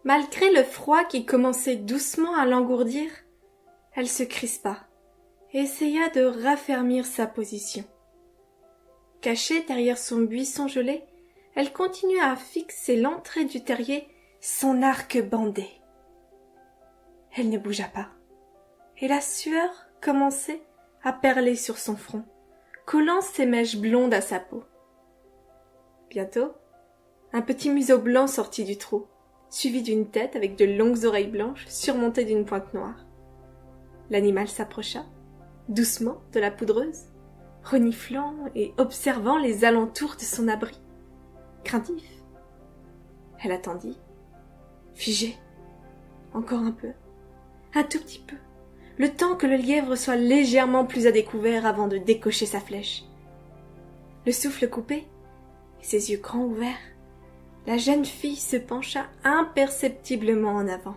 Malgré le froid qui commençait doucement à l'engourdir, elle se crispa et essaya de raffermir sa position. Cachée derrière son buisson gelé, elle continua à fixer l'entrée du terrier, son arc bandé. Elle ne bougea pas, et la sueur commençait à perler sur son front, collant ses mèches blondes à sa peau. Bientôt, un petit museau blanc sortit du trou, suivi d'une tête avec de longues oreilles blanches surmontées d'une pointe noire. L'animal s'approcha, doucement, de la poudreuse, reniflant et observant les alentours de son abri. Craintif. Elle attendit, figée, encore un peu, un tout petit peu, le temps que le lièvre soit légèrement plus à découvert avant de décocher sa flèche. Le souffle coupé, et ses yeux grands ouverts, la jeune fille se pencha imperceptiblement en avant.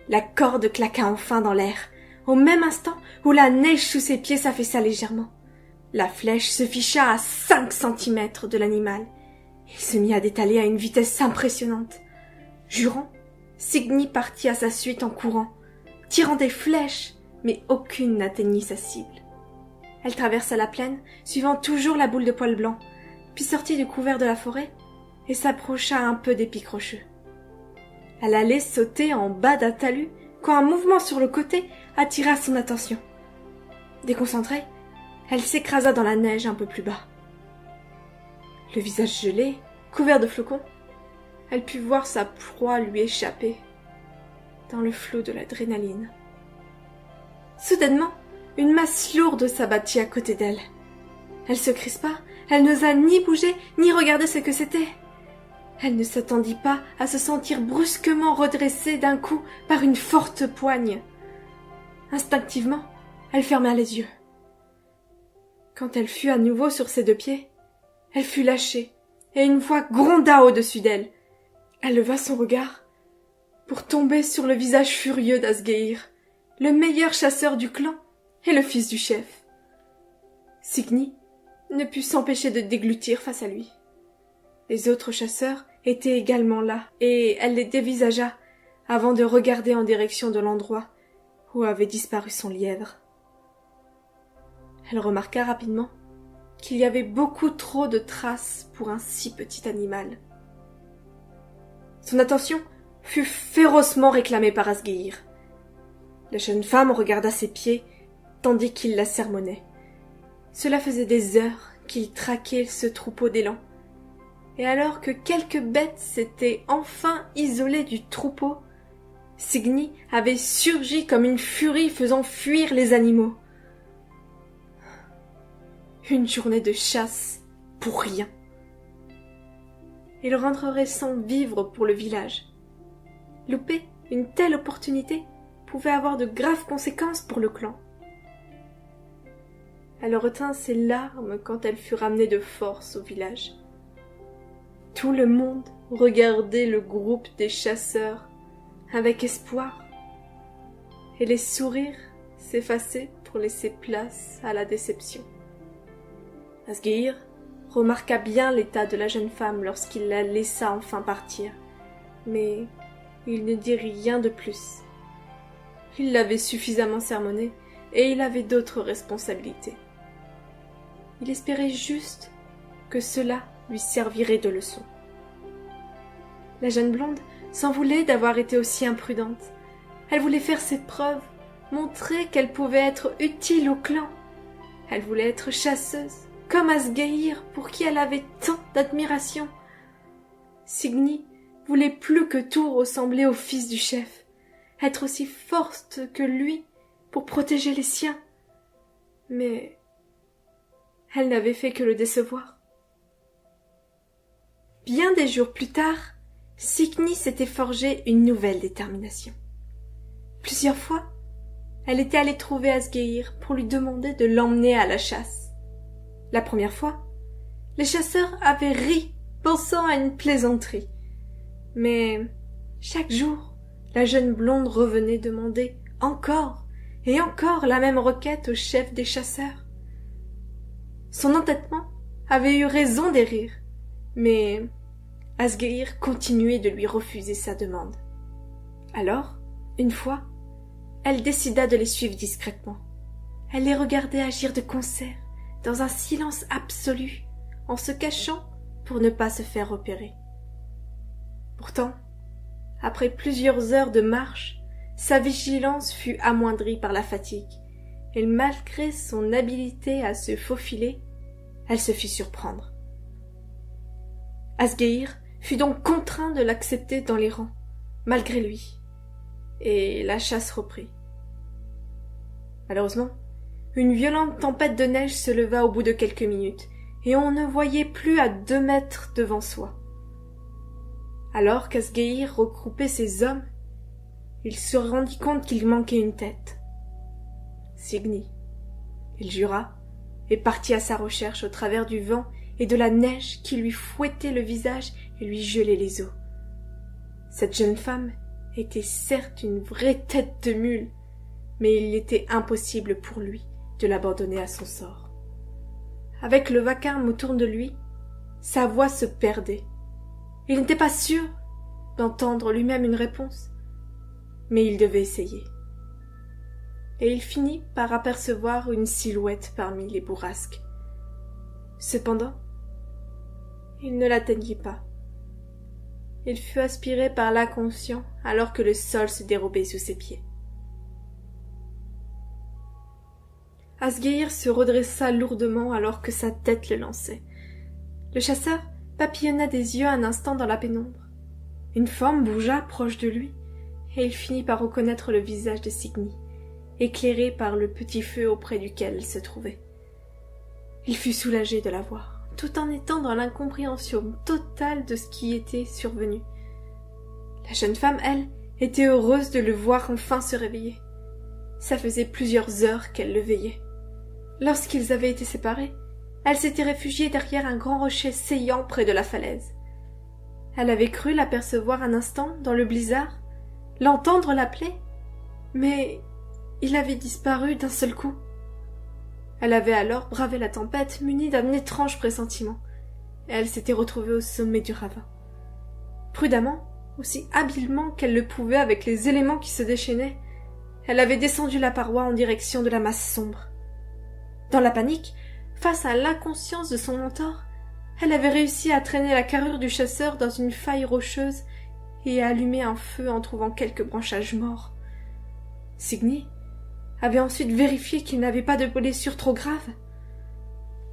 La corde claqua enfin dans l'air, au même instant où la neige sous ses pieds s'affaissa légèrement. La flèche se ficha à 5 centimètres de l'animal. Il se mit à détaler à une vitesse impressionnante. Jurant, Signy partit à sa suite en courant, tirant des flèches, mais aucune n'atteignit sa cible. Elle traversa la plaine, suivant toujours la boule de poil blanc, puis sortit du couvert de la forêt et s'approcha un peu des pics rocheux. Elle allait sauter en bas d'un talus quand un mouvement sur le côté attira son attention. Déconcentrée, elle s'écrasa dans la neige un peu plus bas. Le visage gelé, couvert de flocons, elle put voir sa proie lui échapper dans le flot de l'adrénaline. Soudainement, une masse lourde s'abattit à côté d'elle. Elle se crispa, elle n'osa ni bouger, ni regarder ce que c'était. Elle ne s'attendit pas à se sentir brusquement redressée d'un coup par une forte poigne. Instinctivement, elle ferma les yeux. Quand elle fut à nouveau sur ses 2 pieds, elle fut lâchée, et une voix gronda au-dessus d'elle. Elle leva son regard pour tomber sur le visage furieux d'Asgeir, le meilleur chasseur du clan et le fils du chef. Signy ne put s'empêcher de déglutir face à lui. Les autres chasseurs étaient également là, et elle les dévisagea avant de regarder en direction de l'endroit où avait disparu son lièvre. Elle remarqua rapidement qu'il y avait beaucoup trop de traces pour un si petit animal. Son attention fut férocement réclamée par Asgeir. La jeune femme regarda ses pieds tandis qu'il la sermonnait. Cela faisait des heures qu'il traquait ce troupeau d'élans. Et alors que quelques bêtes s'étaient enfin isolées du troupeau, Signy avait surgi comme une furie faisant fuir les animaux. Une journée de chasse pour rien. Il rentrerait sans vivre pour le village. Louper une telle opportunité pouvait avoir de graves conséquences pour le clan. Elle retint ses larmes quand elle fut ramenée de force au village. Tout le monde regardait le groupe des chasseurs avec espoir, et les sourires s'effaçaient pour laisser place à la déception. Asgeir remarqua bien l'état de la jeune femme lorsqu'il la laissa enfin partir, mais il ne dit rien de plus. Il l'avait suffisamment sermonnée et il avait d'autres responsabilités. Il espérait juste que cela lui servirait de leçon. La jeune blonde s'en voulait d'avoir été aussi imprudente. Elle voulait faire ses preuves, montrer qu'elle pouvait être utile au clan. Elle voulait être chasseuse, comme Asgeir, pour qui elle avait tant d'admiration. Signy voulait plus que tout ressembler au fils du chef, être aussi forte que lui pour protéger les siens. Mais elle n'avait fait que le décevoir. Bien des jours plus tard, Signy s'était forgé une nouvelle détermination. Plusieurs fois, elle était allée trouver Asgeir pour lui demander de l'emmener à la chasse. La première fois, les chasseurs avaient ri, pensant à une plaisanterie. Mais chaque jour, la jeune blonde revenait demander encore et encore la même requête au chef des chasseurs. Son entêtement avait eu raison des rires, mais Asgeir continuait de lui refuser sa demande. Alors, une fois, elle décida de les suivre discrètement. Elle les regardait agir de concert, dans un silence absolu, en se cachant pour ne pas se faire repérer. Pourtant, après plusieurs heures de marche, sa vigilance fut amoindrie par la fatigue, et malgré son habileté à se faufiler, elle se fit surprendre. Asgeir fut donc contraint de l'accepter dans les rangs, malgré lui, et la chasse reprit. Malheureusement, une violente tempête de neige se leva au bout de quelques minutes, et on ne voyait plus à 2 mètres devant soi. Alors qu'Asgeir regroupait ses hommes, il se rendit compte qu'il manquait une tête. Signy. Il jura, et partit à sa recherche au travers du vent et de la neige qui lui fouettait le visage et lui gelait les os. Cette jeune femme était certes une vraie tête de mule, mais il était impossible pour lui de l'abandonner à son sort. Avec le vacarme autour de lui, sa voix se perdait. Il n'était pas sûr d'entendre lui-même une réponse, mais il devait essayer. Et il finit par apercevoir une silhouette parmi les bourrasques. Cependant, il ne l'atteignit pas. Il fut aspiré par l'inconscient alors que le sol se dérobait sous ses pieds. Asgeir se redressa lourdement alors que sa tête le lançait. Le chasseur papillonna des yeux un instant dans la pénombre. Une forme bougea proche de lui, et il finit par reconnaître le visage de Signy, éclairé par le petit feu auprès duquel elle se trouvait. Il fut soulagé de la voir, tout en étant dans l'incompréhension totale de ce qui était survenu. La jeune femme, elle, était heureuse de le voir enfin se réveiller. Ça faisait plusieurs heures qu'elle le veillait. Lorsqu'ils avaient été séparés, elle s'était réfugiée derrière un grand rocher saillant près de la falaise. Elle avait cru l'apercevoir un instant dans le blizzard, l'entendre l'appeler, mais il avait disparu d'un seul coup. Elle avait alors bravé la tempête munie d'un étrange pressentiment, et elle s'était retrouvée au sommet du ravin. Prudemment, aussi habilement qu'elle le pouvait avec les éléments qui se déchaînaient, elle avait descendu la paroi en direction de la masse sombre. Dans la panique, face à l'inconscience de son mentor, elle avait réussi à traîner la carrure du chasseur dans une faille rocheuse et à allumer un feu en trouvant quelques branchages morts. Signy avait ensuite vérifié qu'il n'avait pas de blessure trop grave.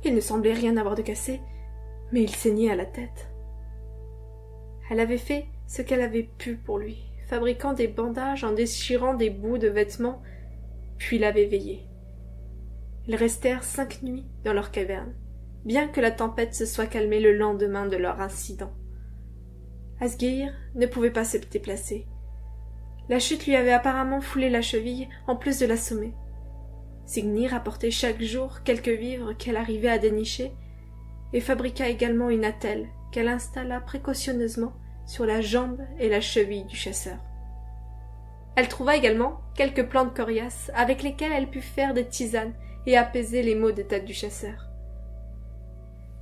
Il ne semblait rien avoir de cassé, mais il saignait à la tête. Elle avait fait ce qu'elle avait pu pour lui, fabriquant des bandages en déchirant des bouts de vêtements, puis l'avait veillé. Ils restèrent 5 nuits dans leur caverne, bien que la tempête se soit calmée le lendemain de leur incident. Asgeir ne pouvait pas se déplacer. La chute lui avait apparemment foulé la cheville, en plus de l'assommer. Signy rapportait chaque jour quelques vivres qu'elle arrivait à dénicher, et fabriqua également une attelle qu'elle installa précautionneusement sur la jambe et la cheville du chasseur. Elle trouva également quelques plantes coriaces avec lesquelles elle put faire des tisanes et apaiser les maux de tête du chasseur.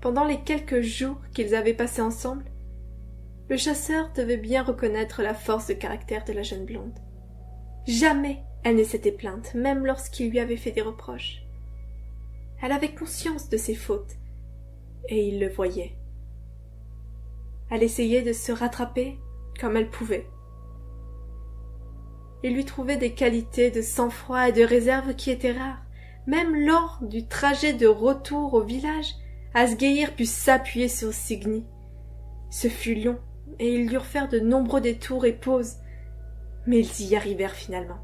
Pendant les quelques jours qu'ils avaient passés ensemble, le chasseur devait bien reconnaître la force de caractère de la jeune blonde. Jamais elle ne s'était plainte, même lorsqu'il lui avait fait des reproches. Elle avait conscience de ses fautes, et il le voyait. Elle essayait de se rattraper comme elle pouvait. Il lui trouvait des qualités de sang-froid et de réserve qui étaient rares. Même lors du trajet de retour au village, Asgeir put s'appuyer sur Signy. Ce fut long, et ils durent faire de nombreux détours et pauses, mais ils y arrivèrent finalement.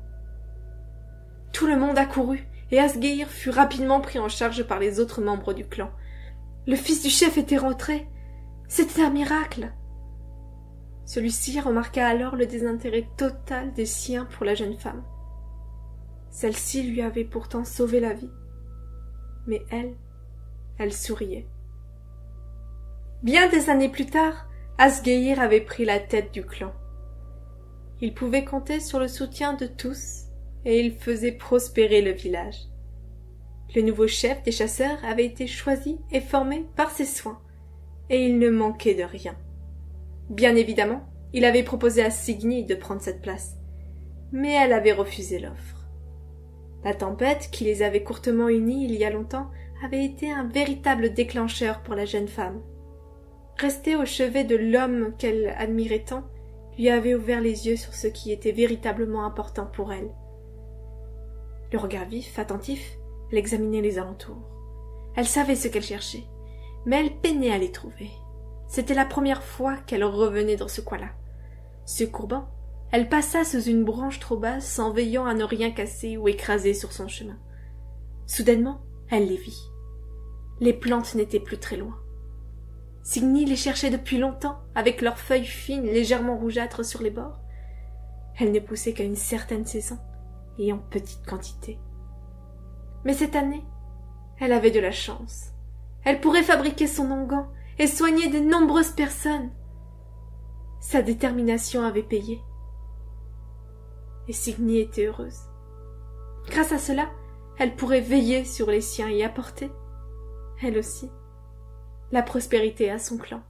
Tout le monde accourut, et Asgeir fut rapidement pris en charge par les autres membres du clan. Le fils du chef était rentré. C'était un miracle. Celui-ci remarqua alors le désintérêt total des siens pour la jeune femme. Celle-ci lui avait pourtant sauvé la vie. Mais elle souriait. Bien des années plus tard, Asgeir avait pris la tête du clan. Il pouvait compter sur le soutien de tous, et il faisait prospérer le village. Le nouveau chef des chasseurs avait été choisi et formé par ses soins, et il ne manquait de rien. Bien évidemment, il avait proposé à Signy de prendre cette place, mais elle avait refusé l'offre. La tempête qui les avait courtement unis il y a longtemps avait été un véritable déclencheur pour la jeune femme. Rester au chevet de l'homme qu'elle admirait tant lui avait ouvert les yeux sur ce qui était véritablement important pour elle. Le regard vif, attentif, elle examinait les alentours. Elle savait ce qu'elle cherchait, mais elle peinait à les trouver. C'était la première fois qu'elle revenait dans ce coin-là. Se courbant, elle passa sous une branche trop basse en veillant à ne rien casser ou écraser sur son chemin. Soudainement, elle les vit. Les plantes n'étaient plus très loin. Signy les cherchait depuis longtemps, avec leurs feuilles fines légèrement rougeâtres sur les bords. Elles ne poussaient qu'à une certaine saison et en petite quantité. Mais cette année, elle avait de la chance. Elle pourrait fabriquer son onguent et soigner de nombreuses personnes. Sa détermination avait payé. Et Signy était heureuse. Grâce à cela, elle pourrait veiller sur les siens et apporter, elle aussi, la prospérité à son clan.